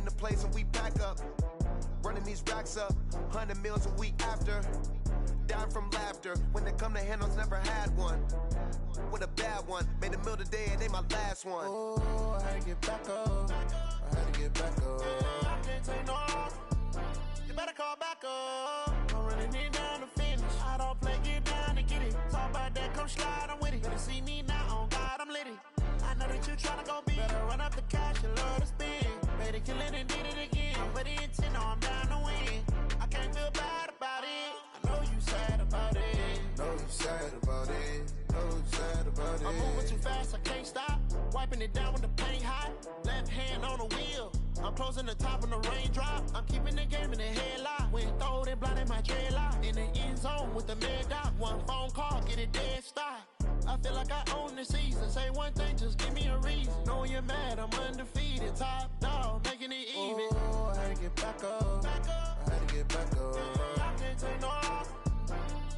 the place and we pack up. Running these racks up, 100 meals a week after. Dying from laughter, when it come to handles, never had one. With a bad one, made a meal today, it ain't my last one. Oh, I had to get back up, I had to get back up. I can't take no loss, you better call back up. I'm running it down to finish, I don't play, get down to get it. Talk about that, come slide, I'm with it. Better see me now, on God, I'm litty. I know that you tryna go big, better run up the cash, you love to spend. Better kill it and did it again, I'm put in 10, I'm down to win. I can't feel bad about it, I know you sad about it. Know you sad about it, know you sad about it. I'm moving too fast, I can't stop, wiping it down with the paint hot. Left hand on the wheel, I'm closing the top on the raindrop. I'm keeping the game in the headlock. When throwed and blinded my dreadlock. In the end zone with the mad dot. One phone call, get it dead stop. I feel like I own the season. Say one thing, just give me a reason. Knowing you're mad, I'm undefeated. Top dog, making it even. Oh, I had to get back up. I had to get back up. I can't take no loss.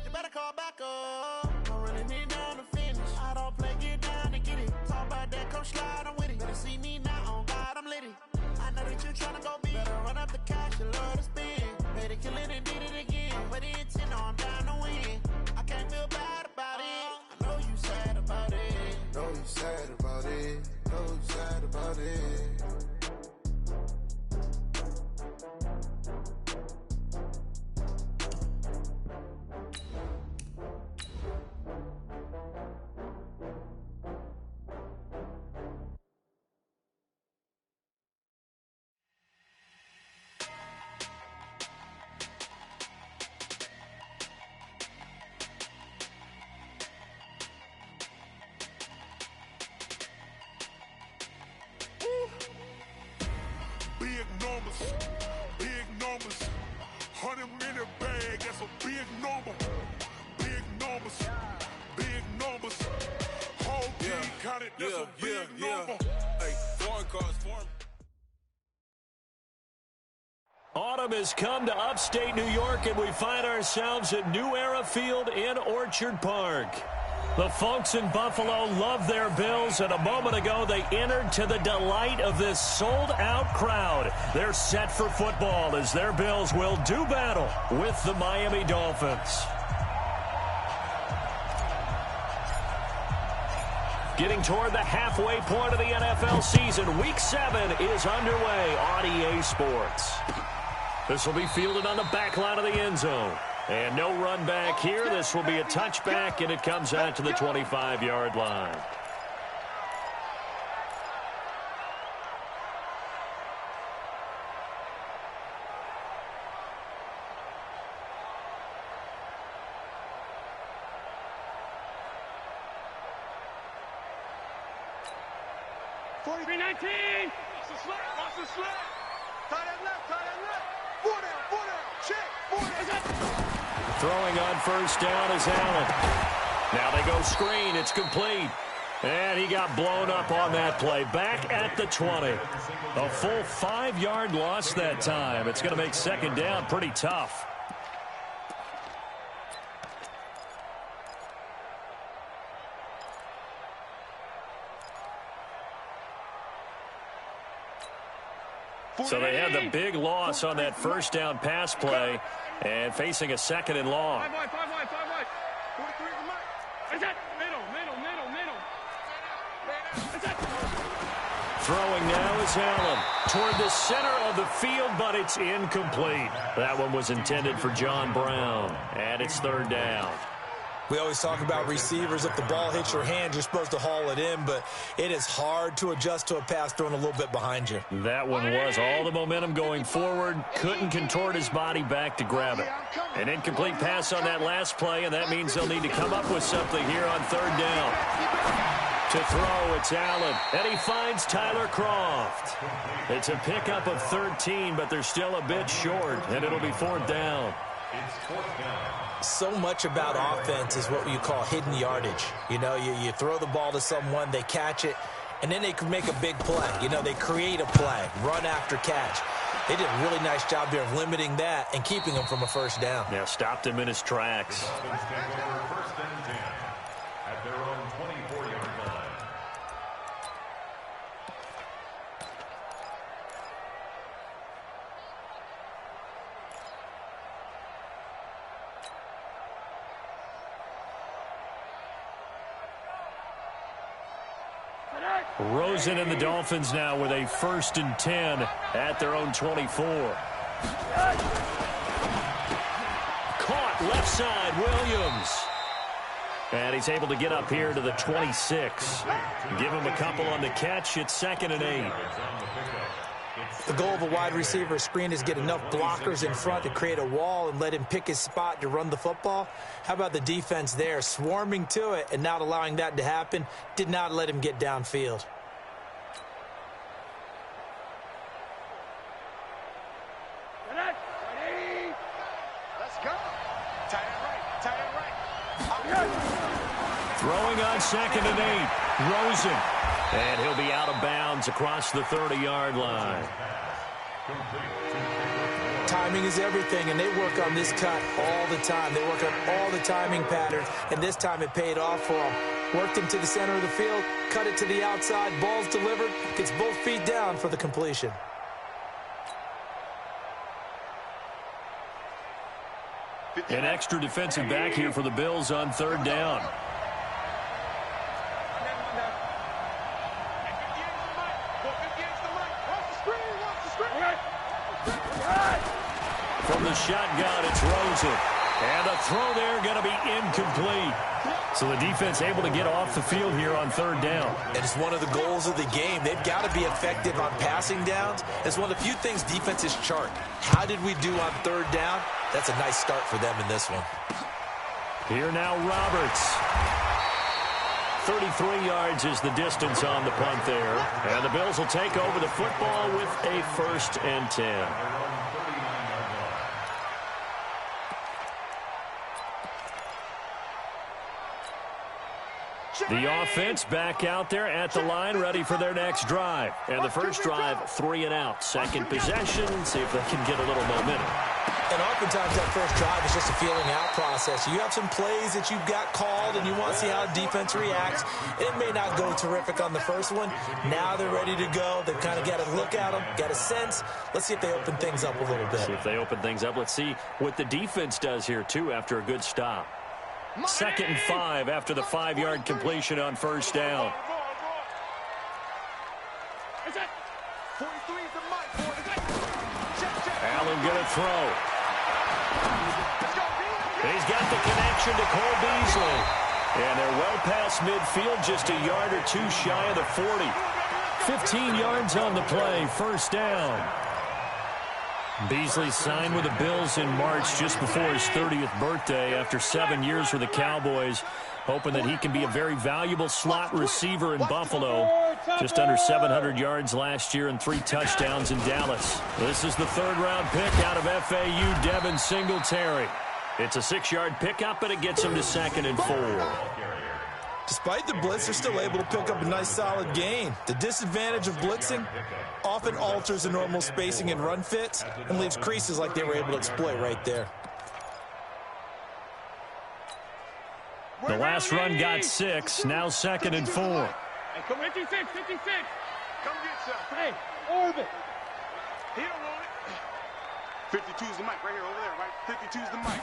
You better call back up. I'm running it down to finish. I don't play, get down to get it. Talk about that, come slide, I'm with it. Better see me now, on God, I'm litty. I know that you tryna go big. Better run up the cash, you love to spend. Better kill it and did it again. Put in 10, I'm down to win. I can't feel bad about it. I know you sad about it. Know you sad about it. Know you sad about it. Big numbers, 100-minute bag, that's a big number. Big numbers, whole team counted, that's a big number. Hey, foreign cars, foreign. Autumn has come to upstate New York, and we find ourselves at New Era Field in Orchard Park. The folks in Buffalo love their Bills, and a moment ago they entered to the delight of this sold-out crowd. They're set for football as their Bills will do battle with the Miami Dolphins. Getting toward the halfway point of the NFL season, Week 7 is underway on EA Sports. This will be fielded on the back line of the end zone. And no run back here. This will be a touchback, and it comes out to the 25-yard line. Watch the slip. Tie that left. 4 down, check, 4 down. Throwing on first down is Allen. Now they go screen. It's complete. And he got blown up on that play. Back at the 20. A full 5-yard loss that time. It's going to make second down pretty tough. So they had the big loss on that first down pass play and facing a second and long. 5 wide. 43 is that middle. Throwing now is Allen toward the center of the field, but it's incomplete. That one was intended for John Brown, and it's third down. We always talk about receivers. If the ball hits your hand, you're supposed to haul it in, but it is hard to adjust to a pass thrown a little bit behind you. That one was all the momentum going forward. Couldn't contort his body back to grab it. An incomplete pass on that last play, and that means they'll need to come up with something here on third down. To throw, it's Allen, and he finds Tyler Croft. It's a pickup of 13, but they're still a bit short, and it'll be fourth down. So much about offense is what you call hidden yardage. You know, you throw the ball to someone, they catch it, and then they can make a big play. You know, they create a play, run after catch. They did a really nice job here of limiting that and keeping him from a first down. Yeah, stopped him in his tracks. First and 10 at their own 24-yard line. 4 Rosen and the Dolphins now with a 1st and 10 at their own 24. Caught left side, Williams. And he's able to get up here to the 26. Give him a couple on the catch. It's 2nd and 8. The goal of a wide receiver screen is get enough blockers in front to create a wall and let him pick his spot to run the football. How about the defense there, swarming to it and not allowing that to happen? Did not let him get downfield. Let's go. Tight end right. Tight end right. Throwing on 2nd and 8. Rosen. And he'll be out of bounds across the 30-yard line. Timing is everything, and they work on this cut all the time. They work on all the timing patterns, and this time it paid off for them. Worked him to the center of the field, cut it to the outside, ball's delivered, gets both feet down for the completion. An extra defensive back here for the Bills on 3rd down. From the shotgun, it's Rosen. And the throw there going to be incomplete. So the defense able to get off the field here on 3rd down. And it's one of the goals of the game. They've got to be effective on passing downs. It's one of the few things defenses chart. How did we do on 3rd down? That's a nice start for them in this one. Here now Roberts. 33 yards is the distance on the punt there. And the Bills will take over the football with a 1st and 10. The offense back out there at the line, ready for their next drive. And the first drive, 3 and out. Second possession, see if they can get a little momentum. And oftentimes that first drive is just a feeling out process. You have some plays that you've got called, and you want to see how the defense reacts. It may not go terrific on the first one. Now they're ready to go. They've kind of got to look at them, got a sense. Let's see if they open things up a little bit. See if they open things up. Let's see what the defense does here, too, after a good stop. 2nd and 5 after the 5-yard completion on 1st down. Allen going to throw. He's got the connection to Cole Beasley. And they're well past midfield, just a yard or two shy of the 40. 15 yards on the play, 1st down. Beasley signed with the Bills in March just before his 30th birthday after 7 years with the Cowboys, hoping that he can be a very valuable slot receiver in Buffalo. Just under 700 yards last year and 3 touchdowns in Dallas. This is the 3rd-round pick out of FAU, Devin Singletary. It's a 6-yard pickup, but it gets him to 2nd and 4. Despite the blitz, they're still able to pick up a nice solid gain. The disadvantage of blitzing often alters the normal spacing and run fits and leaves creases like they were able to exploit right there. The last run got 6, now 2nd and 4. Hey, come 56, 56. Come get some. Hey, orbit. He don't want it. 52's the mic right here, over there, right? 52's the mic.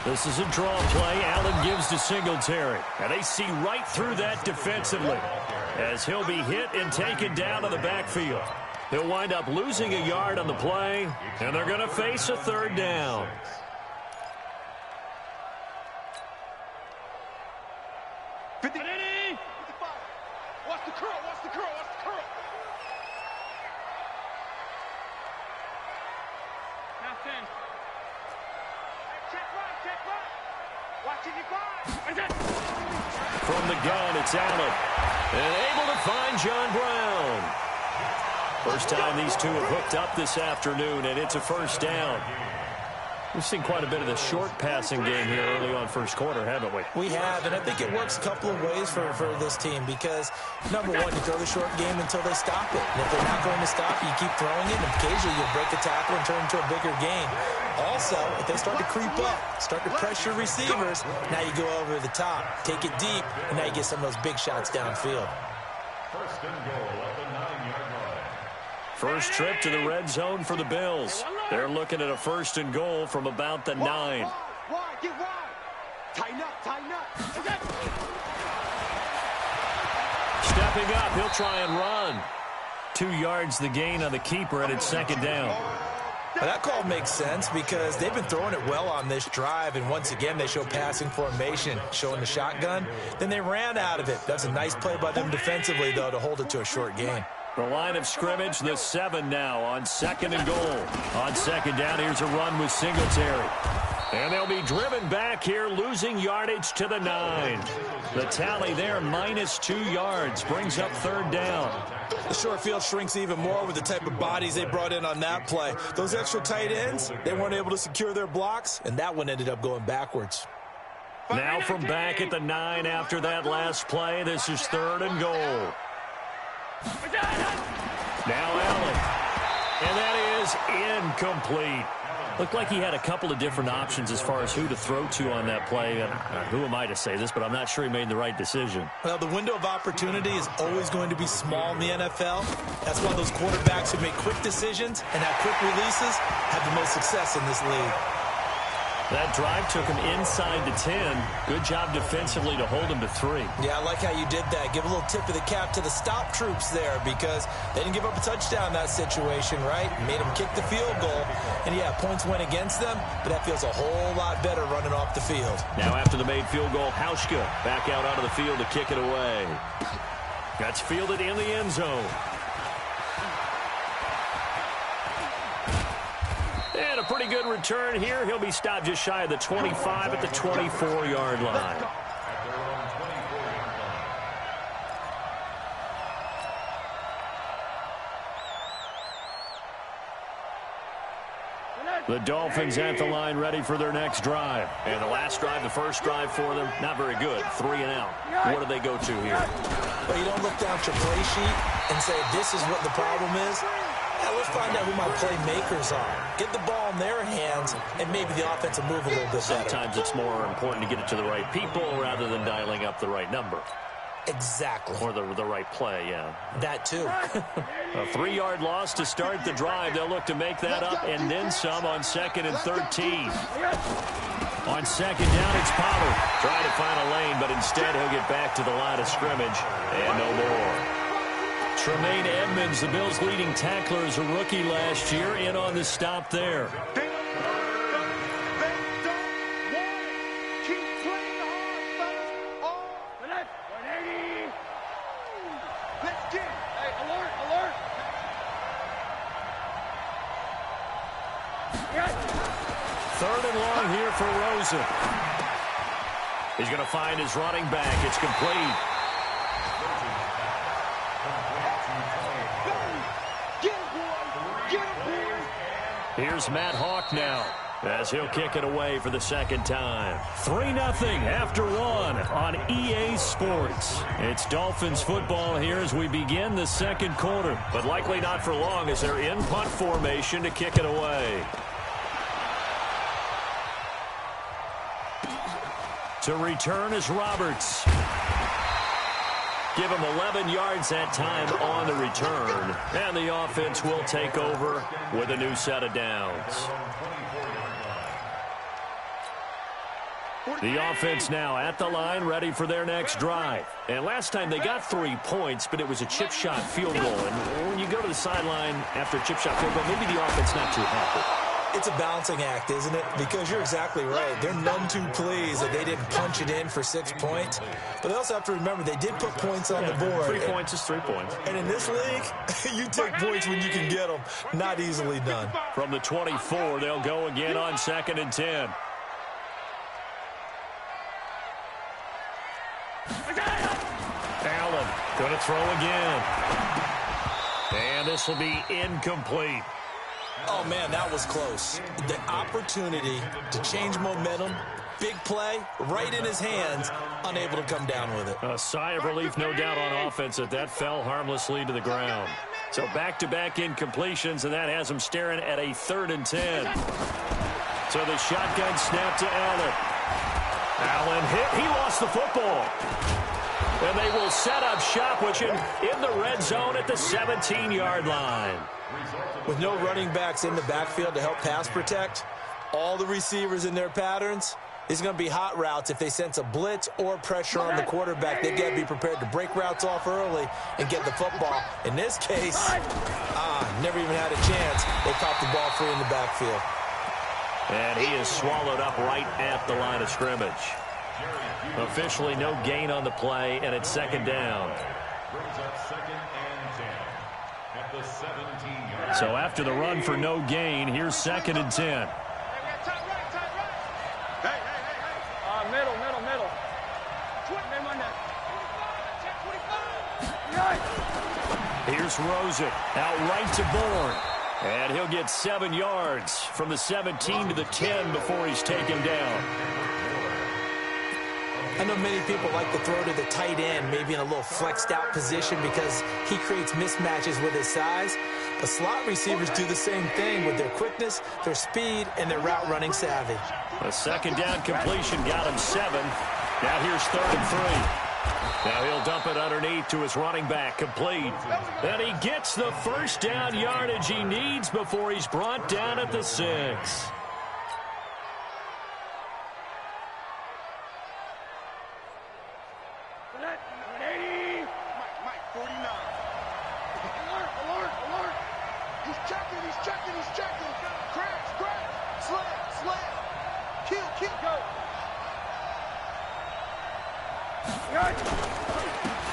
This is a draw play. Allen gives to Singletary. And they see right through that defensively as he'll be hit and taken down to the backfield. He'll wind up losing a yard on the play, and they're going to face a 3rd down. Watch the curl, watch the curl, watch the curl. Now 10. Check right. Watching you grind. From the gun, it's Allen. And able to find John Brown. First time these two have hooked up this afternoon, and it's a 1st down. We've seen quite a bit of the short passing game here early on 1st quarter, haven't we? We have, and I think it works a couple of ways for this team because, number one, you throw the short game until they stop it. And if they're not going to stop it, you keep throwing it, and occasionally you'll break a tackle and turn it into a bigger gain. Also, if they start to creep up, start to pressure receivers, now you go over the top, take it deep, and now you get some of those big shots downfield. 1st and goal at the 9-yard line. First trip to the red zone for the Bills. They're looking at a 1st and goal from about the 9. Wide, get wide. Tighten up, tighten up. Step Stepping up, he'll try and run. 2 yards the gain on the keeper, and it's second down. Well, that call makes sense because they've been throwing it well on this drive, and once again they show passing formation, showing the shotgun. Then they ran out of it. That's a nice play by them defensively, though, to hold it to a short gain. The line of scrimmage, the 7 now on 2nd and goal. On 2nd down, here's a run with Singletary. And they'll be driven back here, losing yardage to the 9. The tally there, -2 yards, brings up 3rd down. The short field shrinks even more with the type of bodies they brought in on that play. Those extra tight ends, they weren't able to secure their blocks, and that one ended up going backwards. Now from back at the 9 after that last play, this is 3rd and goal. Now Allen. And that is incomplete. Looked like he had a couple of different options as far as who to throw to on that play. And who am I to say this, but I'm not sure he made the right decision. Well, the window of opportunity is always going to be small in the NFL. That's why those quarterbacks who make quick decisions and have quick releases have the most success in this league. That drive took him inside the 10. Good job defensively to hold him to 3. Yeah, I like how you did that. Give a little tip of the cap to the stop troops there because they didn't give up a touchdown in that situation, right? Made them kick the field goal. And, yeah, points went against them, but that feels a whole lot better running off the field. Now after the made field goal, Hauschka back out onto the field to kick it away. That's fielded in the end zone. And a pretty good return here. He'll be stopped just shy of the 25 at the 24-yard line. The Dolphins at the line ready for their next drive. And the last drive, the first drive for them, not very good. 3 and out. What do they go to here? Well, you don't look down at your play sheet and say, this is what the problem is. Now let's find out who my playmakers are. Get the ball in their hands, and maybe the offense will move a little bit better. Sometimes it's more important to get it to the right people rather than dialing up the right number. Exactly. Or the right play, yeah. That too. A 3-yard loss to start the drive. They'll look to make that up and then some on 2nd and 13. On 2nd down, it's Pollard. Trying to find a lane, but instead he'll get back to the line of scrimmage and no more. Tremaine Edmonds, the Bills' leading tackler as a rookie last year, in on the stop there. Third and long here for Rosen. He's going to find his running back. It's complete. Here's Matt Hawk now as he'll kick it away for the 2nd time. 3-0 after 1 on EA Sports. It's Dolphins football here as we begin the 2nd quarter, but likely not for long as they're in punt formation to kick it away. To return is Roberts. Give him 11 yards that time on the return. And the offense will take over with a new set of downs. The offense now at the line, ready for their next drive. And last time they got 3 points, but it was a chip shot field goal. And when you go to the sideline after a chip shot field goal, maybe the offense not too happy. It's a balancing act, isn't it? Because you're exactly right. They're none too pleased that they didn't punch it in for 6 points. But they also have to remember they did put points on the board. 3 points is 3 points. And in this league, you take points when you can get them. Not easily done. From the 24, they'll go again on 2nd and 10. Allen going to throw again. And this will be incomplete. Oh, man, that was close. The opportunity to change momentum, big play, right in his hands, unable to come down with it. A sigh of relief, no doubt, on offense that fell harmlessly to the ground. So back-to-back incompletions, and that has him staring at a 3rd and 10. So the shotgun snap to Allen. Allen hit. He lost the football. And they will set up shop, which in the red zone at the 17-yard line. With no running backs in the backfield to help pass protect, all the receivers in their patterns, is going to be hot routes. If they sense a blitz or pressure on the quarterback, they've got to be prepared to break routes off early and get the football. In this case, never even had a chance. They caught the ball free in the backfield. And he is swallowed up right at the line of scrimmage. Officially no gain on the play, and it's second down. Brings up 2nd and 10 at the 17-yard. So after the run for no gain, here's 2nd and 10. Middle. Here's Rosen out right to Bourne. And he'll get 7 yards from the 17 to the 10 before he's taken down. I know many people like to throw to the tight end, maybe in a little flexed out position because he creates mismatches with his size. But slot receivers do the same thing with their quickness, their speed, and their route running savvy. A second down completion got him 7. Now here's 3rd and 3. Now he'll dump it underneath to his running back, complete. And he gets the first down yardage he needs before he's brought down at the 6. Mike, 49. Alert. He's checking. Crash. Slam. Kill, go.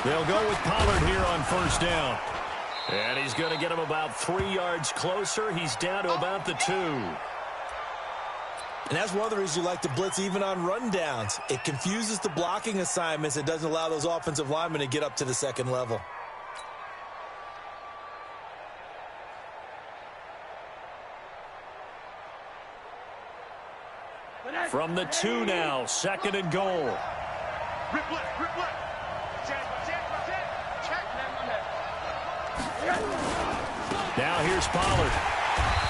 They'll go with Pollard here on first down. And he's going to get him about 3 yards closer. He's down to about the 2. And that's one of the reasons you like to blitz even on rundowns. It confuses the blocking assignments. It doesn't allow those offensive linemen to get up to the second level. From the 2 now, 2nd and goal. Rip left. Check. Now here's Pollard.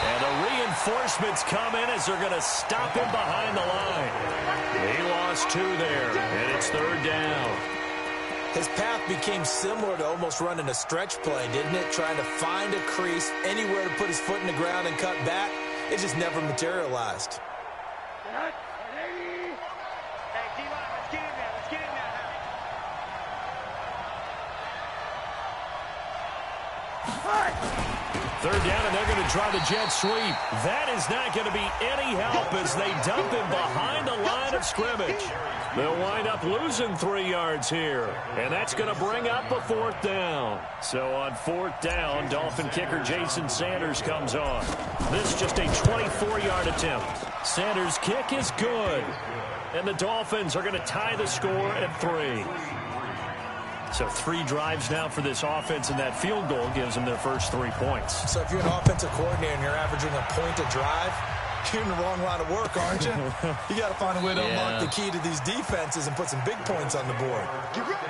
And the reinforcements come in as they're going to stop him behind the line. He lost 2 there, and it's 3rd down. His path became similar to almost running a stretch play, didn't it? Trying to find a crease, anywhere to put his foot in the ground and cut back. It just never materialized. Third down, and they're going to try the jet sweep. That is not going to be any help as they dump him behind the line of scrimmage. They'll wind up losing 3 yards here, and that's going to bring up a 4th down. So on 4th down, Dolphin kicker Jason Sanders comes on. This just a 24-yard attempt. Sanders' kick is good, and the Dolphins are going to tie the score at 3. So 3 drives now for this offense, and that field goal gives them their first 3 points. So if you're an offensive coordinator and you're averaging a point a drive, you're in the wrong line of work, aren't you? You got to find a way to unlock the key to these defenses and put some big points on the board. Get ready.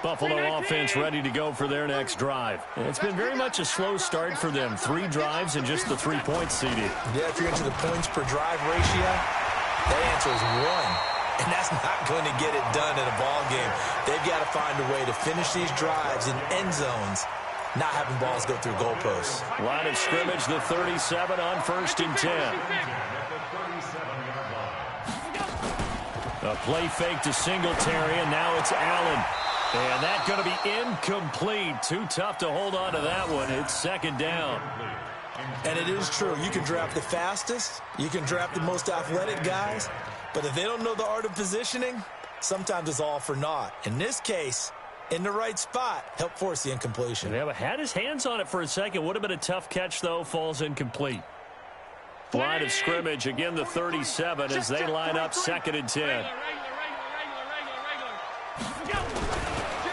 Buffalo offense ready to go for their next drive. It's been very much a slow start for them. 3 drives and just the 3 points seeded. Yeah, if you're into the points per drive ratio, that answer is 1. And that's not going to get it done in a ball game. They've got to find a way to finish these drives in end zones, not having balls go through goalposts. Line of scrimmage, the 37 on 1st and 10. A play fake to Singletary, and now it's Allen. And that's going to be incomplete. Too tough to hold on to that one. It's 2nd down. And it is true. You can draft the fastest. You can draft the most athletic guys. But if they don't know the art of positioning, sometimes it's all for naught. In this case, in the right spot, help force the incompletion. Yeah, but had his hands on it for a second. Would have been a tough catch, though. Falls incomplete. Line of scrimmage, again the 37 as they line up 2nd and 10.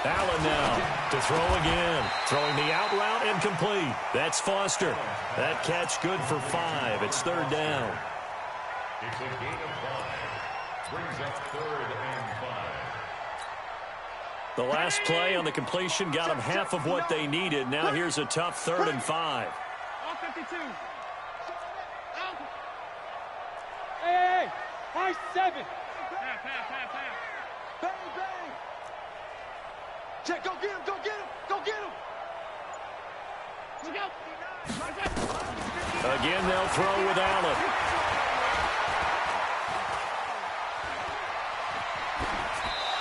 Allen now to throw again. Throwing the out route and complete. That's Foster. That catch good for 5. It's 3rd down. It's a gain of 5. Brings up 3rd and 5. The last play on the completion got them half of what they needed. Now here's a tough 3rd and 5. All 52. Hey, high 7. Bang. Check, go get him, go get him, go get him. Let's go. Again, they'll throw with Allen.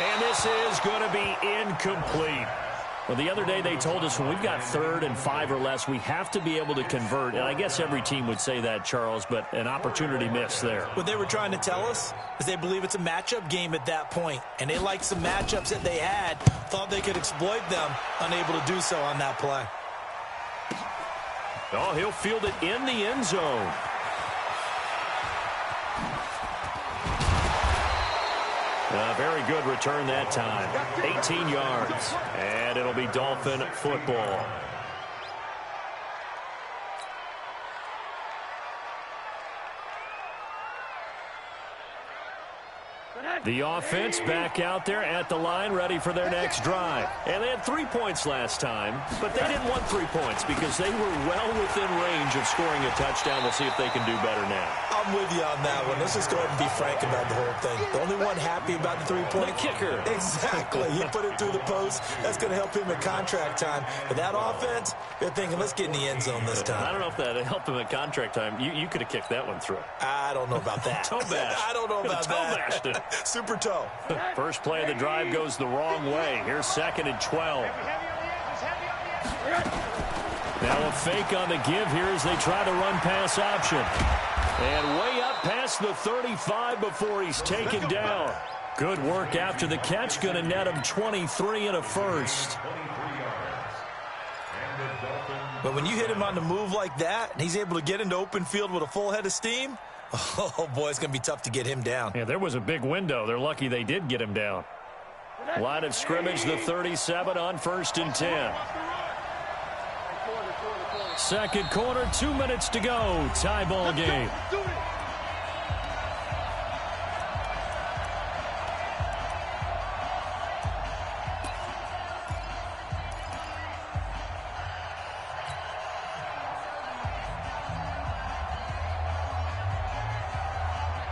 And this is going to be incomplete. Well, the other day they told us when we've got 3rd and 5 or less, we have to be able to convert. And I guess every team would say that, Charles, but an opportunity missed there. What they were trying to tell us is they believe it's a matchup game at that point. And they liked some matchups that they had, thought they could exploit them, unable to do so on that play. Oh, he'll field it in the end zone. A very good return that time. 18 yards. And it'll be Dolphin football. The offense back out there at the line, ready for their next drive. And they had 3 points last time, but they didn't want 3 points because they were well within range of scoring a touchdown. We'll see if they can do better now. I'm with you on that one. Let's just go ahead and be frank about the whole thing. The only one happy about the 3-point kicker. Exactly. He put it through the post. That's going to help him in contract time. But that offense, they're thinking, let's get in the end zone this time. I don't know if that helped him at contract time. You could have kicked that one through. I don't know about that. Toe bash. I don't know about that. Bashed it. Super toe. First play of the drive goes the wrong way. Here's 2nd and 12. Now a fake on the give here as they try to run pass option. And way up past the 35 before he's taken down. Good work after the catch. Going to net him 23 and a first. But when you hit him on the move like that, and he's able to get into open field with a full head of steam, oh, boy, it's going to be tough to get him down. Yeah, there was a big window. They're lucky they did get him down. Line of scrimmage, the 37 on 1st and 10. Second quarter, 2 minutes to go. Tie ball game.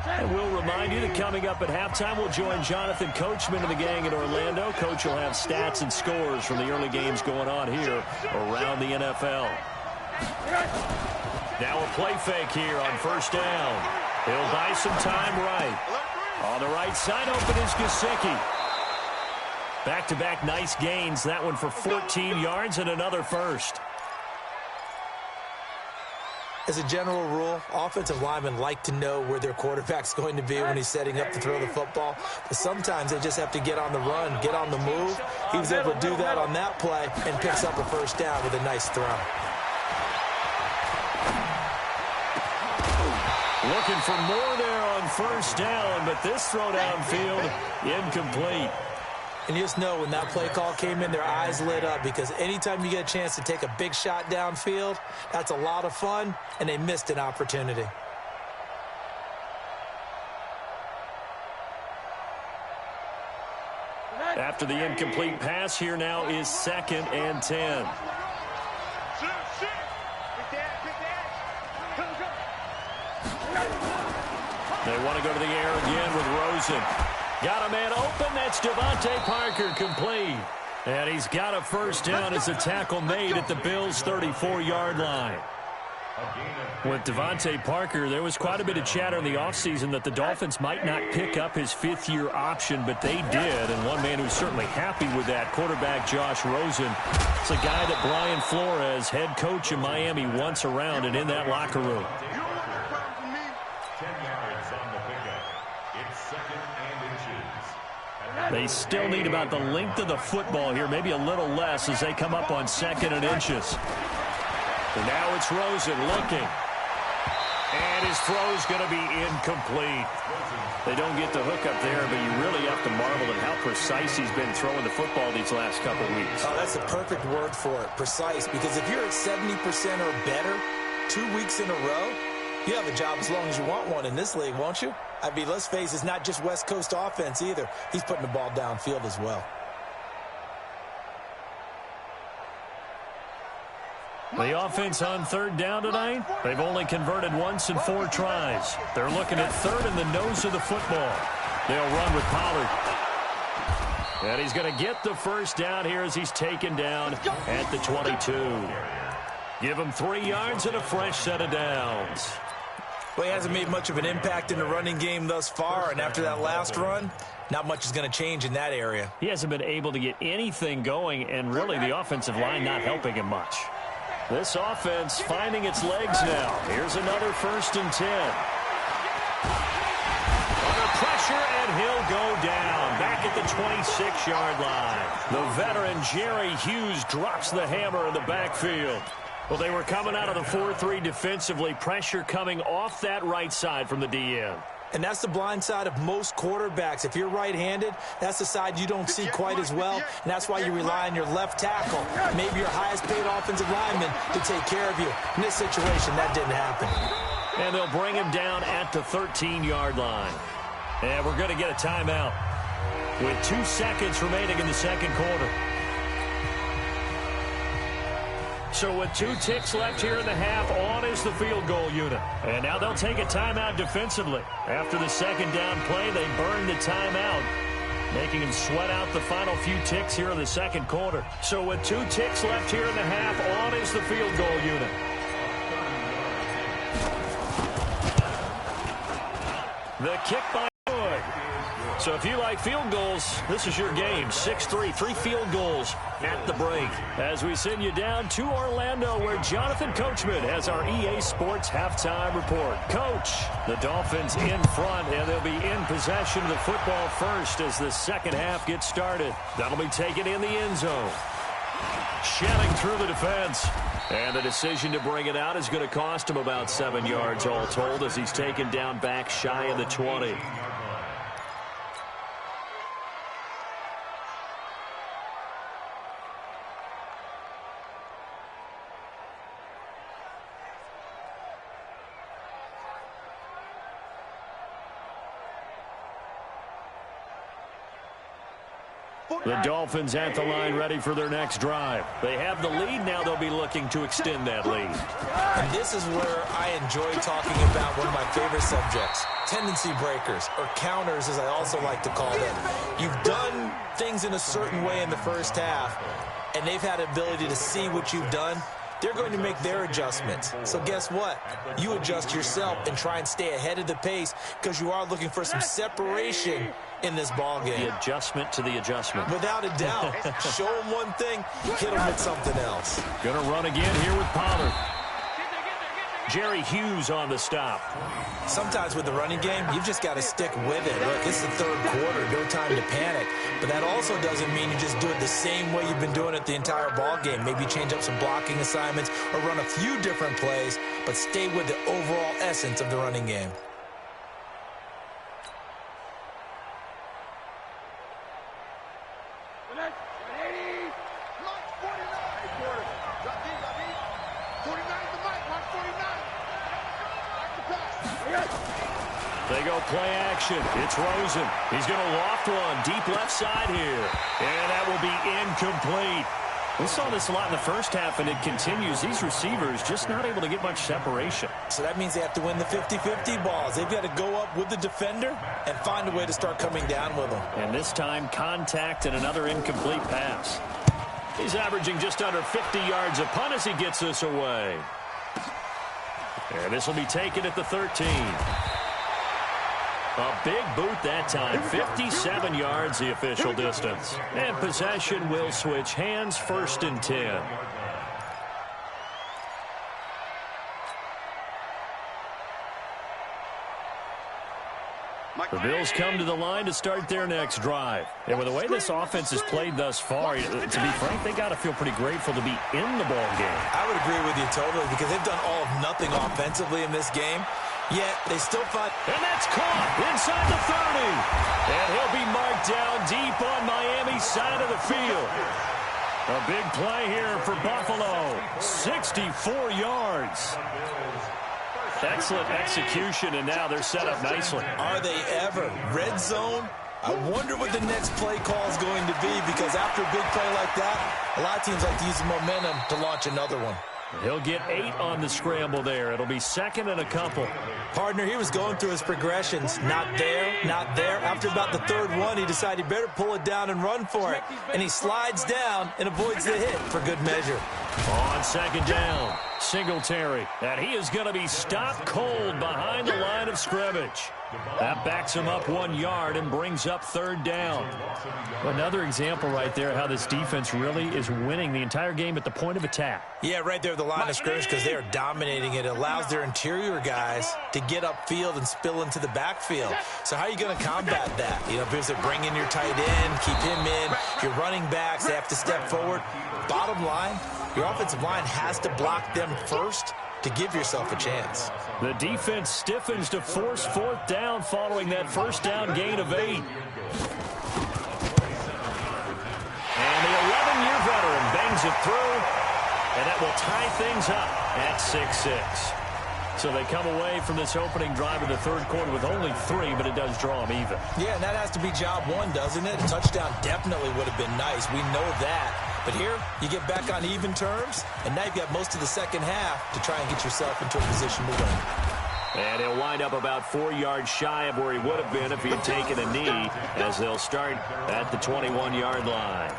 And we'll remind you that coming up at halftime, we'll join Jonathan Coachman and the gang in Orlando. Coach will have stats and scores from the early games going on here around the NFL. Now a play fake here on 1st down. He'll buy some time right. On the right side, open is Gesicki. Back-to-back nice gains. That one for 14 yards and another first. As a general rule, offensive linemen like to know where their quarterback's going to be when he's setting up to throw the football. But sometimes they just have to get on the run, get on the move. He was able to do that on that play and picks up a 1st down with a nice throw. Looking for more there on 1st down, but this throw downfield, incomplete. And you just know when that play call came in, their eyes lit up because anytime you get a chance to take a big shot downfield, that's a lot of fun, and they missed an opportunity. After the incomplete pass, here now is 2nd and 10. They want to go to the air again with Rosen. Got a man open. That's Devontae Parker complete. And he's got a 1st down as a tackle made at the Bills' 34-yard line. With Devontae Parker, there was quite a bit of chatter in the offseason that the Dolphins might not pick up his 5th-year option, but they did. And one man who's certainly happy with that, quarterback Josh Rosen. It's a guy that Brian Flores, head coach in Miami, wants around and in that locker room. They still need about the length of the football here, maybe a little less as they come up on 2nd and inches. And now it's Rosen looking. And his throw's going to be incomplete. They don't get the hook up there, but you really have to marvel at how precise he's been throwing the football these last couple weeks. Oh, that's the perfect word for it, precise, because if you're at 70% or better 2 weeks in a row, you have a job as long as you want one in this league, won't you? I mean, let's face it, it's not just West Coast offense either. He's putting the ball downfield as well. The offense on 3rd down tonight, they've only converted once in 4 tries. They're looking at 3rd in the nose of the football. They'll run with Pollard. And he's going to get the first down here as he's taken down at the 22. Give him 3 yards and a fresh set of downs. Well, he hasn't made much of an impact in the running game thus far, and after that last run, not much is going to change in that area. He hasn't been able to get anything going, and really the offensive line not helping him much. This offense finding its legs now. Here's another 1st and 10. Under pressure, and he'll go down back at the 26-yard line. The veteran Jerry Hughes drops the hammer in the backfield. Well, they were coming out of the 4-3 defensively. Pressure coming off that right side from the DN. And that's the blind side of most quarterbacks. If you're right-handed, that's the side you don't see quite as well, and that's why you rely on your left tackle, maybe your highest-paid offensive lineman, to take care of you. In this situation, that didn't happen. And they'll bring him down at the 13-yard line. And we're going to get a timeout with 2 seconds remaining in the second quarter. So with 2 ticks left here in the half, on is the field goal unit. And now they'll take a timeout defensively. After the second down play, they burn the timeout, making him sweat out the final few ticks here in the second quarter. So with 2 ticks left here in the half, on is the field goal unit. The kick by Wood. So if you like field goals, this is your game. 6-3, 3 field goals at the break. As we send you down to Orlando, where Jonathan Coachman has our EA Sports halftime report. Coach, the Dolphins in front, and they'll be in possession of the football first as the second half gets started. That'll be taken in the end zone. Shedding through the defense. And the decision to bring it out is going to cost him about 7 yards all told as he's taken down back shy of the 20. The Dolphins at the line ready for their next drive. They have the lead. Now they'll be looking to extend that lead. And this is where I enjoy talking about one of my favorite subjects, tendency breakers, or counters as I also like to call them. You've done things in a certain way in the first half, and they've had the ability to see what you've done. They're going to make their adjustments. So guess what? You adjust yourself and try and stay ahead of the pace because you are looking for some separation in this ball game. The adjustment to the adjustment. Without a doubt. Show them one thing, hit them with something else. Going to run again here with Pollard. Jerry Hughes on the stop. Sometimes with the running game, you've just got to stick with it. Look, this is the third quarter, no time to panic. But that also doesn't mean you just do it the same way you've been doing it the entire ball game. Maybe change up some blocking assignments or run a few different plays, but stay with the overall essence of the running game. They go play action. It's Rosen. He's going to loft one deep left side here. And that will be incomplete. We saw this a lot in the first half, and it continues. These receivers just not able to get much separation. So that means they have to win the 50-50 balls. They've got to go up with the defender and find a way to start coming down with them. And this time, contact and another incomplete pass. He's averaging just under 50 yards a punt as he gets this away. And this will be taken at the 13. A big boot that time. 57 yards the official distance. And possession will switch hands, 1st and 10. The Bills come to the line to start their next drive. And with the way this offense has played thus far, to be frank, they got to feel pretty grateful to be in the ball game. I would agree with you totally because they've done all of nothing offensively in this game. Yet they still find. And that's caught inside the 30. And he'll be marked down deep on Miami's side of the field. A big play here for Buffalo. 64 yards. Excellent execution, and now they're set up nicely. Are they ever? Red zone? I wonder what the next play call is going to be because after a big play like that, a lot of teams like to use the momentum to launch another one. He'll get 8 on the scramble there. It'll be second and a couple. Partner, he was going through his progressions. Not there, not there. After about the third one, he decided he better pull it down and run for it. And he slides down and avoids the hit for good measure. On second down, Singletary. And he is going to be stopped cold behind the line of scrimmage. That backs him up 1 yard and brings up third down. Another example right there how this defense really is winning the entire game at the point of attack. Yeah, right there at the line of scrimmage because they are dominating it. It allows their interior guys to get upfield and spill into the backfield. So how are you going to combat that? You know, because bring in your tight end, keep him in. Your running backs, they have to step forward. Bottom line, your offensive line has to block them first to give yourself a chance. The defense stiffens to force fourth down following that first down gain of 8. And the 11-year veteran bangs it through, and that will tie things up at 6-6. So they come away from this opening drive of the third quarter with only 3, but it does draw them even. Yeah, and that has to be job 1, doesn't it? A touchdown definitely would have been nice. We know that. But here, you get back on even terms, and now you've got most of the second half to try and get yourself into a position to win. And he'll wind up about 4 yards shy of where he would have been if he had taken a knee, as they'll start at the 21-yard line.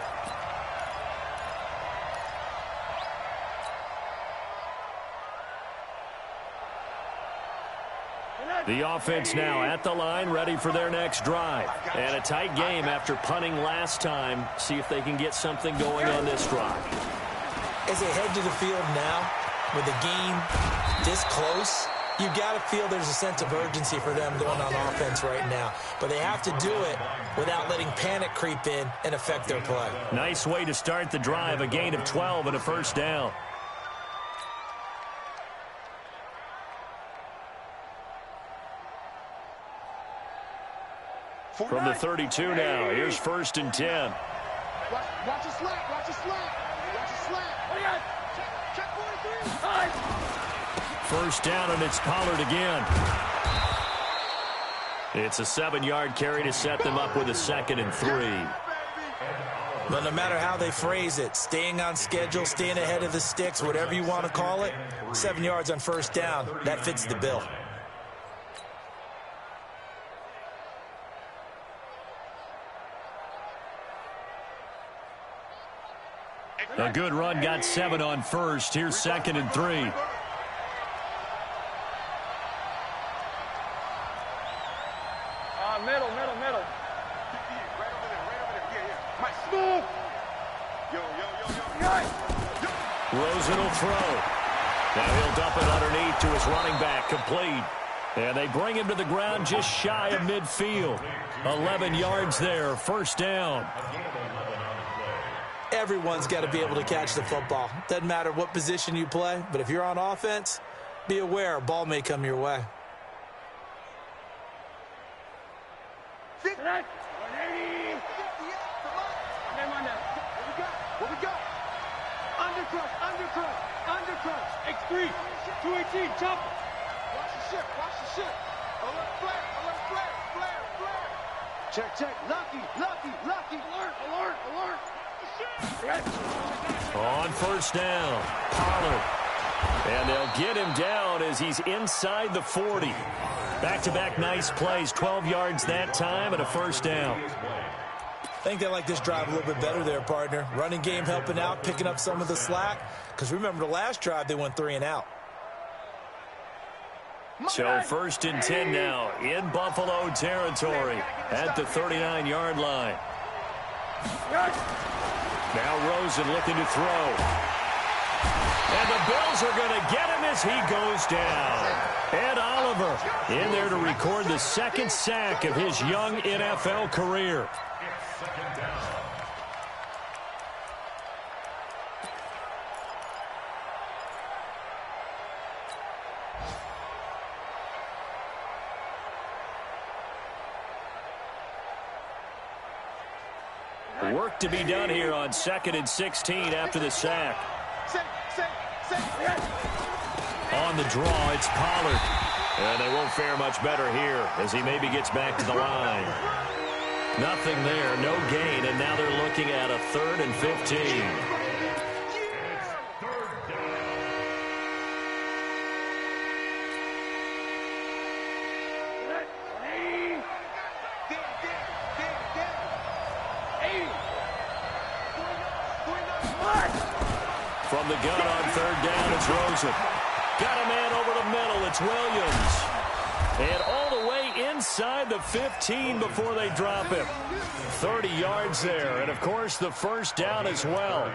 The offense now at the line, ready for their next drive. And a tight game after punting last time. See if they can get something going on this drive. As they head to the field now, with the game this close, you've got to feel there's a sense of urgency for them going on offense right now. But they have to do it without letting panic creep in and affect their play. Nice way to start the drive, a gain of 12 and a first down. From the 32 now, here's first and 10. Watch your slack, watch your slack, watch your slack. Check 43. First down, and it's Pollard again. It's a 7-yard carry to set them up with a second and 3. But no matter how they phrase it, staying on schedule, staying ahead of the sticks, whatever you want to call it, 7 yards on first down, that fits the bill. A good run, got 7 on first. Here's second and 3. Middle. Right over there. Yeah. Mike, smooth. Yo. Rosen will throw. Now he'll dump it underneath to his running back, complete. And they bring him to the ground just shy of midfield. 11 yards there, first down. Everyone's got to be able to catch the football. Doesn't matter what position you play, but if you're on offense, be aware a ball may come your way. What we got? Undercrush. X3. 218, chop. Watch the ship. Alert, flare. Check. Lucky. Alert. On first down, Pollard. And they'll get him down as he's inside the 40. Back-to-back nice plays, 12 yards that time and a first down. I think they like this drive a little bit better there, partner. Running game helping out, picking up some of the slack. Because remember, the last drive, they went 3 and out. So first and 10 now in Buffalo territory at the 39-yard line. Now Rosen looking to throw. And the Bills are going to get him as he goes down. Ed Oliver in there to record the second sack of his young NFL career. Work to be done here on 2nd and 16 after the sack. On the draw, it's Pollard. And they won't fare much better here as he maybe gets back to the line. Nothing there, no gain, and now they're looking at a 3rd and 15. From the gun on third down, it's Rosen. Got a man over the middle. It's Williams. And all the way inside the 15 before they drop him. 30 yards there. And, of course, the first down as well.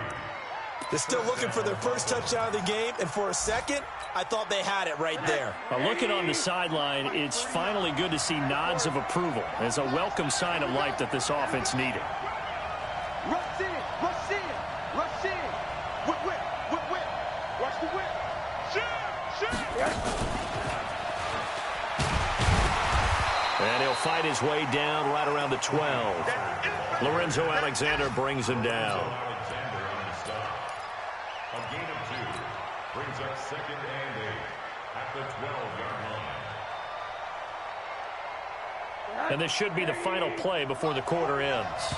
They're still looking for their first touchdown of the game, and for a second, I thought they had it right there. Looking on the sideline, it's finally good to see nods of approval as a welcome sign of life that this offense needed. Rush in, rush in, rush in. Whip. Watch the whip. Shoot. And he'll fight his way down right around the 12. Lorenzo Alexander brings him down. A gain of 2 brings up 2nd and 8 at the 12-yard line. And this should be the final play before the quarter ends.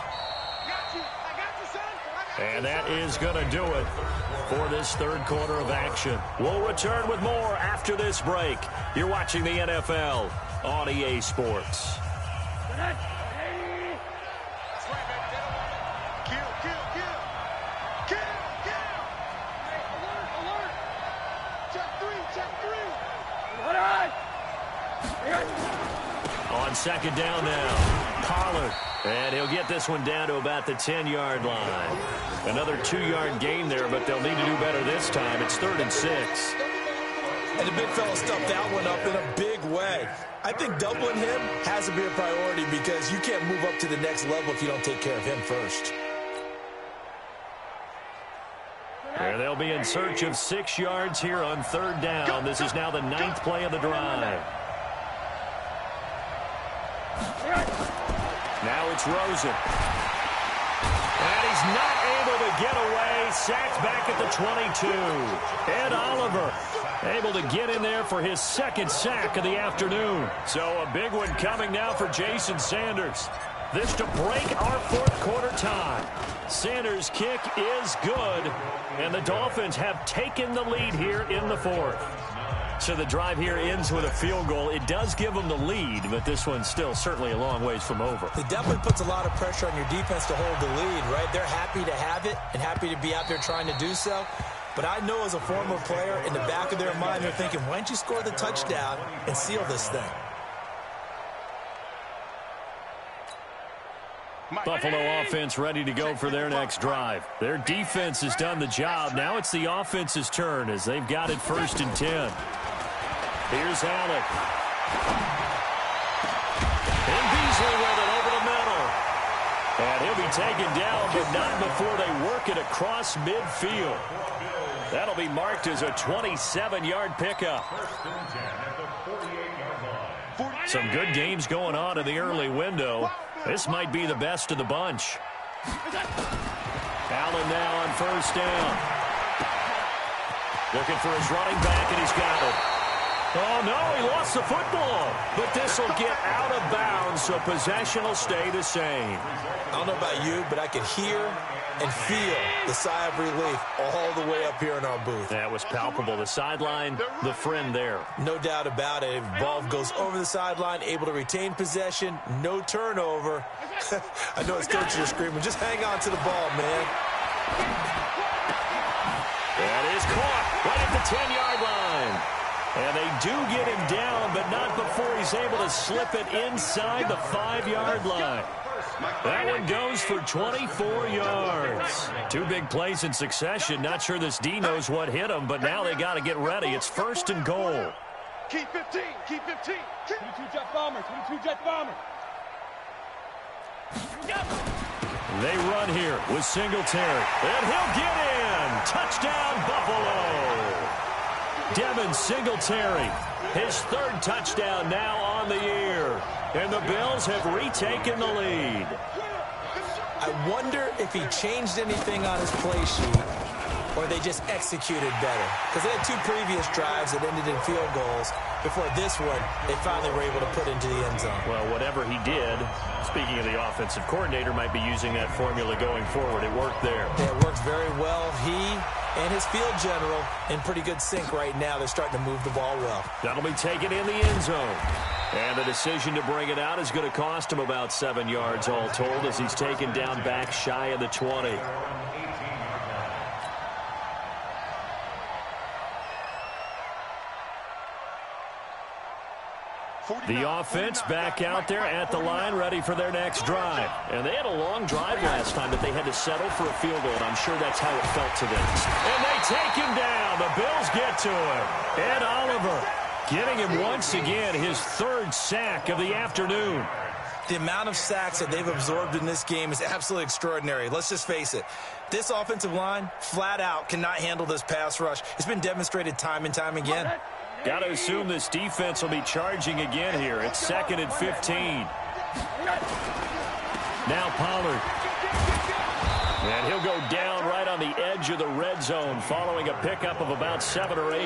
And that is going to do it for this third quarter of action. We'll return with more after this break. You're watching the NFL on EA Sports. On second down now, Pollard. And he'll get this one down to about the 10-yard line. Another 2-yard gain there, but they'll need to do better this time. It's 3rd and 6. And the big fella stuffed that one up in a big way. I think doubling him has to be a priority because you can't move up to the next level if you don't take care of him first. And they'll be in search of 6 yards here on third down. This is now the 9th play of the drive. Now it's Rosen. And he's not able to get away. Sacked back at the 22. Ed Oliver able to get in there for his 2nd sack of the afternoon. So a big one coming now for Jason Sanders. This to break our 4th quarter tie. Sanders' kick is good. And the Dolphins have taken the lead here in the 4th. So the drive here ends with a field goal. It does give them the lead, but this one's still certainly a long ways from over. It definitely puts a lot of pressure on your defense to hold the lead, right? They're happy to have it and happy to be out there trying to do so. But I know as a former player, in the back of their mind, they're thinking, why don't you score the touchdown and seal this thing? Buffalo offense ready to go for their next drive. Their defense has done the job. Now it's the offense's turn as they've got it 1st and 10. Here's Allen. And Beasley with it over the middle. And he'll be taken down, but not before they work it across midfield. That'll be marked as a 27-yard pickup. Some good games going on in the early window. This might be the best of the bunch. Allen now on 1st down. Looking for his running back, and he's got it. Oh, no, he lost the football. But this will get out of bounds, so possession will stay the same. I don't know about you, but I can hear and feel the sigh of relief all the way up here in our booth. That was palpable. The sideline, the friend there. No doubt about it. If ball goes over the sideline, able to retain possession, no turnover. I know his coaches are screaming, just hang on to the ball, man. That is caught right at the 10-yard line. And they do get him down, but not before he's able to slip it inside the 5-yard line. That one goes for 24 yards. 2 big plays in succession. Not sure this D knows what hit him, but now they got to get ready. It's 1st and goal. Keep 15. Keep 15. 22 Jet Bomber. 22 Jet Bomber. They run here with Singletary. And he'll get in. Touchdown, Buffalo. Devin Singletary, his 3rd touchdown now on the year. And the Bills have retaken the lead. I wonder if he changed anything on his play sheet or they just executed better. Because they had 2 previous drives that ended in field goals. Before this one, they finally were able to put into the end zone. Well, whatever he did, speaking of the offensive coordinator, might be using that formula going forward. It worked there. Yeah, it works very well. He and his field general in pretty good sync right now. They're starting to move the ball well. That'll be taken in the end zone. And the decision to bring it out is going to cost him about 7 yards all told as he's taken down back shy of the 20. The offense back out there at the line, ready for their next drive. And they had a long drive last time that they had to settle for a field goal, and I'm sure that's how it felt to them. And they take him down. The Bills get to him. Ed Oliver getting him once again his third sack of the afternoon. The amount of sacks that they've absorbed in this game is absolutely extraordinary. Let's just face it. This offensive line, flat out, cannot handle this pass rush. It's been demonstrated time and time again. Got to assume this defense will be charging again here. It's 2nd and 15. Now Pollard. And he'll go down right on the edge of the red zone following a pickup of about 7 or 8.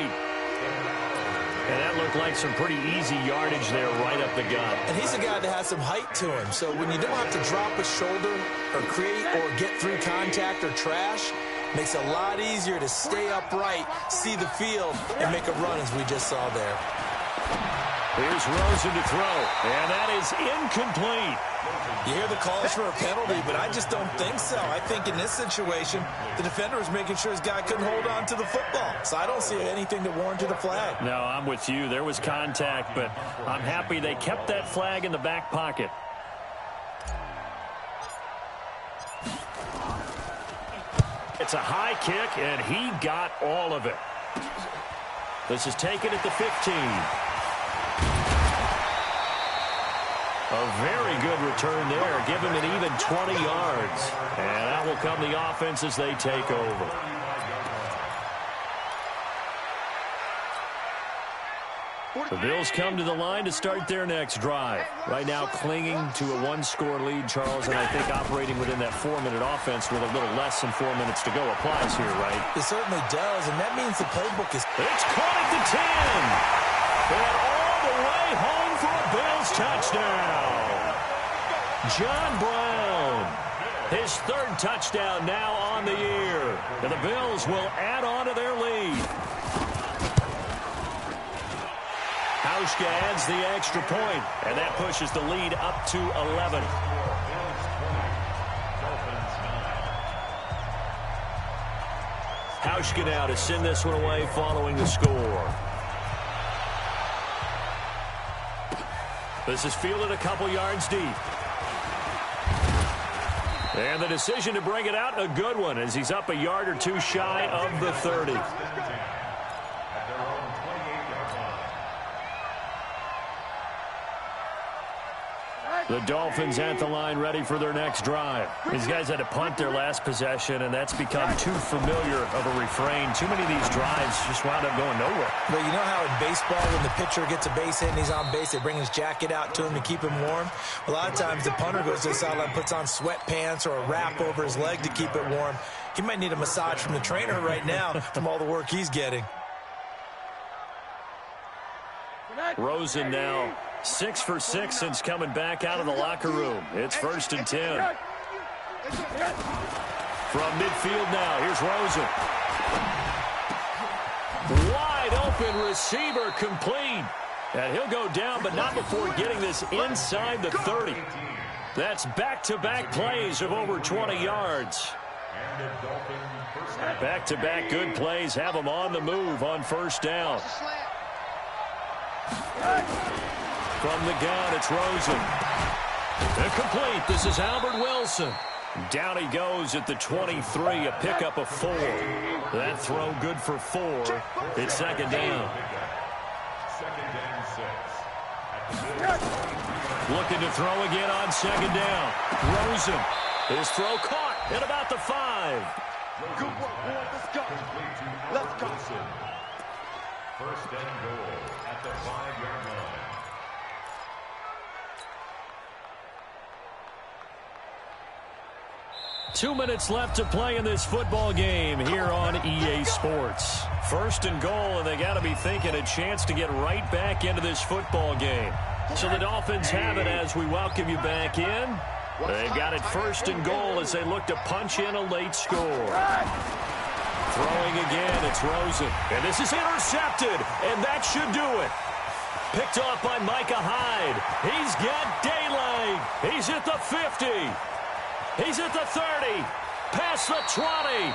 And that looked like some pretty easy yardage there right up the gut. And he's a guy that has some height to him. So when you don't have to drop a shoulder or create or get through contact or trash, makes it a lot easier to stay upright, see the field, and make a run as we just saw there. Here's Rosen to throw, and that is incomplete. You hear the calls for a penalty, but I just don't think so. I think in this situation, the defender was making sure his guy couldn't hold on to the football. So I don't see anything that warranted a flag. No, I'm with you. There was contact, but I'm happy they kept that flag in the back pocket. It's a high kick, and he got all of it. This is taken at the 15. A very good return there. Give him an even 20 yards. And that will come the offense as they take over. The Bills come to the line to start their next drive. Right now clinging to a one-score lead, Charles, and I think operating within that 4-minute offense with a little less than 4 minutes to go applies here, right? It certainly does, and that means the playbook is... It's caught at the 10. And all the way home for a Bills touchdown. John Brown, his third touchdown now on the year. And the Bills will add on to their lead. Hauschka adds the extra point, and that pushes the lead up to 11. Hauschka now to send this one away following the score. This is fielded a couple yards deep. And the decision to bring it out, a good one, as he's up a yard or two shy of the 30. The Dolphins at the line ready for their next drive. These guys had to punt their last possession, and that's become too familiar of a refrain. Too many of these drives just wound up going nowhere. But you know how in baseball, when the pitcher gets a base hit and he's on base, they bring his jacket out to him to keep him warm? A lot of times the punter goes to the sideline, puts on sweatpants or a wrap over his leg to keep it warm. He might need a massage from the trainer right now from all the work he's getting. Rosen now 6 for 6 since coming back out of the locker room. It's 1st and 10. From midfield now, here's Rosen. Wide open receiver complete. And he'll go down, but not before getting this inside the 30. That's back-to-back plays of over 20 yards. Back-to-back good plays have him on the move on 1st down. From the gun, it's Rosen. Incomplete. This is Albert Wilson. Down he goes at the 23, a pickup of 4. That throw good for 4. It's 2nd down. Looking to throw again on 2nd down. Rosen. His throw caught at about the 5. Good work, boy. Let's go. Let's go. 1st and goal at the 5-yard line. Two minutes left to play in this football game here on EA Sports. 1st and goal, and they got to be thinking a chance to get right back into this football game. So the Dolphins have it as we welcome you back in. They've got it 1st and goal as they look to punch in a late score. Throwing again, it's Rosen. And this is intercepted, and that should do it. Picked off by Micah Hyde. He's got daylight. He's at the 50. He's at the 30, past the 20,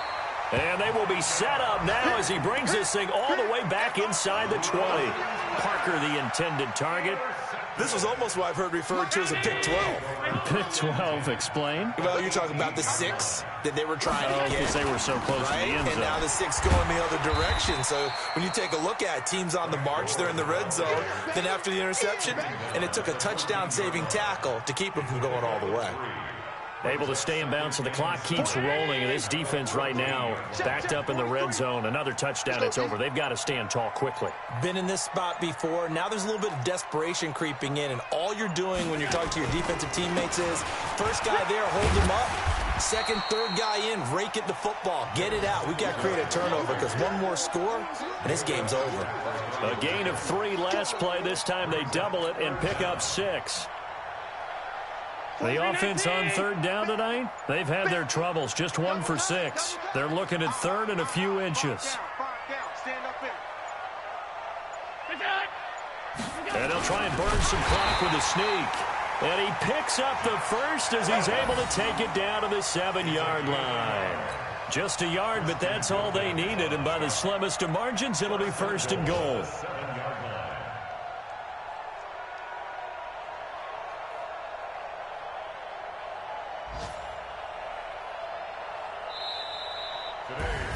and they will be set up now as he brings this thing all the way back inside the 20. Parker, the intended target. This was almost what I've heard referred to as a pick 12. Pick 12, explain. Well, you're talking about the 6 that they were trying to get. Because they were so close to the end zone. And now the 6 going the other direction. So when you take a look at teams on the march, they're in the red zone. Then after the interception, and it took a touchdown-saving tackle to keep them from going all the way. Able to stay in bounds, so the clock keeps rolling. And this defense right now backed up in the red zone. Another touchdown, it's over. They've got to stand tall quickly. Been in this spot before. Now there's a little bit of desperation creeping in. And all you're doing when you're talking to your defensive teammates is, first guy there, hold him up. Second, third guy in, rake at the football. Get it out. We've got to create a turnover because one more score, and this game's over. A gain of 3 last play. This time they double it and pick up 6. The offense on third down tonight, they've had their troubles. Just 1 for 6. They're looking at third and a few inches. And they'll try and burn some clock with a sneak. And he picks up the first as he's able to take it down to the 7-yard line. Just a yard, but that's all they needed. And by the slimmest of margins, it'll be first and goal.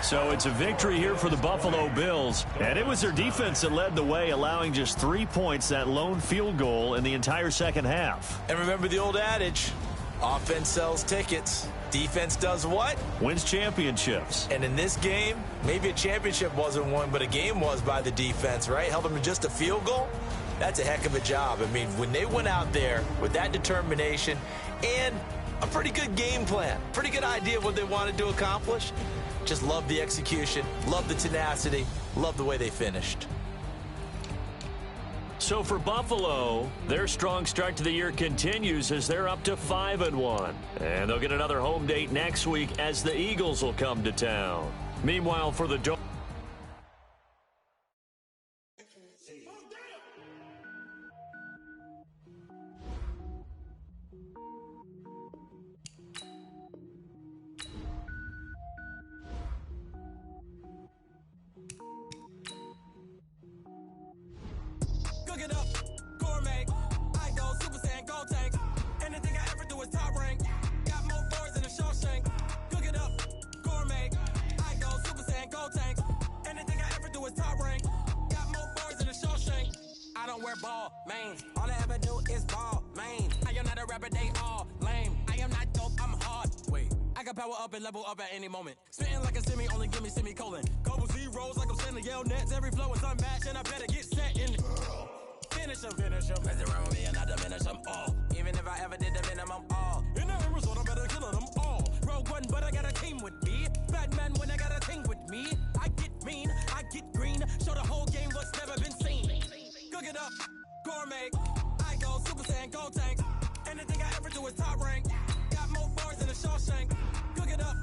So it's a victory here for the Buffalo Bills. And it was their defense that led the way, allowing just 3 points, that lone field goal in the entire second half. And remember the old adage, offense sells tickets. Defense does what? Wins championships. And in this game, maybe a championship wasn't won, but a game was by the defense, right? Held them to just a field goal. That's a heck of a job. I mean, when they went out there with that determination and a pretty good game plan, pretty good idea of what they wanted to accomplish, just love the execution, love the tenacity, love the way they finished. So for Buffalo, their strong start to the year continues as they're up to 5-1. And they'll get another home date next week as the Eagles will come to town. Meanwhile, for the ball, man. All I ever do is ball, man. I am not a rapper, they all lame. I am not dope, I'm hard. Wait, I can power up and level up at any moment. Spitting like a semi, only give me semicolon. Couple zeros like I'm sending yell nets. Every flow is unmatched, and I better get set in. Finish them. Mess around with me and I diminish them all. Even if I ever did the minimum, all. In the end result, I'm better killing them all. Rogue one, but I got a team with me. Batman when I got a team with me. I get mean, I get green. Show the whole game what's never been seen. Cook it up, gourmet. I go Super Saiyan, go tank. Anything I ever do is top rank. Got more bars than a Shawshank. Cook it up,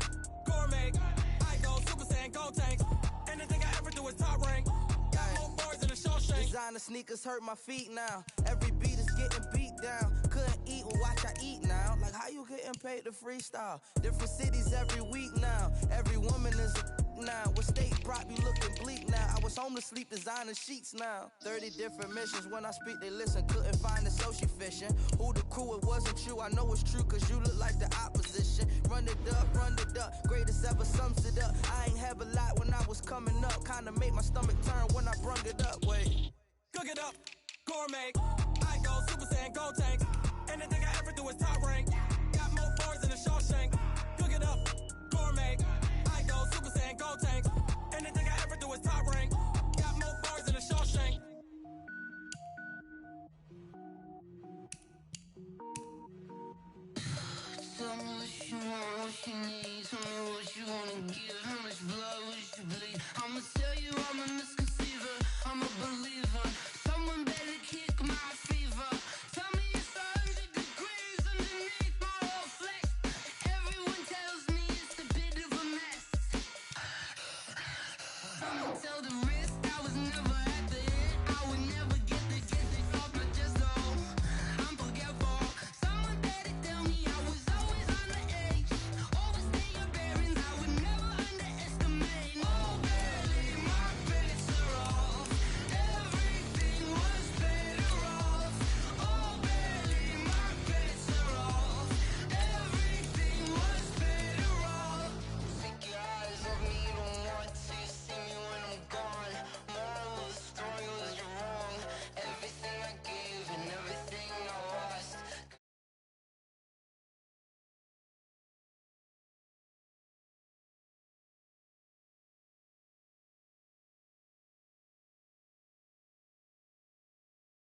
gourmet. I go Super Saiyan, go tank. Anything I ever do is top rank. Got more bars than a Shawshank. Designer sneakers hurt my feet now. Every beat is getting beat down. Couldn't eat, well, watch I eat now. Like how you getting paid to freestyle? Different cities every week now. Every woman is a now. What state prop you looking bleak now? I was home to sleep designing sheets now. 30 different missions. When I speak, they listen. Couldn't find it, so she fishing. Who the crew? It wasn't true. I know it's true, cause you look like the opposition. Run it up. Greatest ever sums it up. I ain't have a lot when I was coming up. Kinda made my stomach turn when I brung it up. Wait. Cook it up, gourmet. I go Super Saiyan, go tank.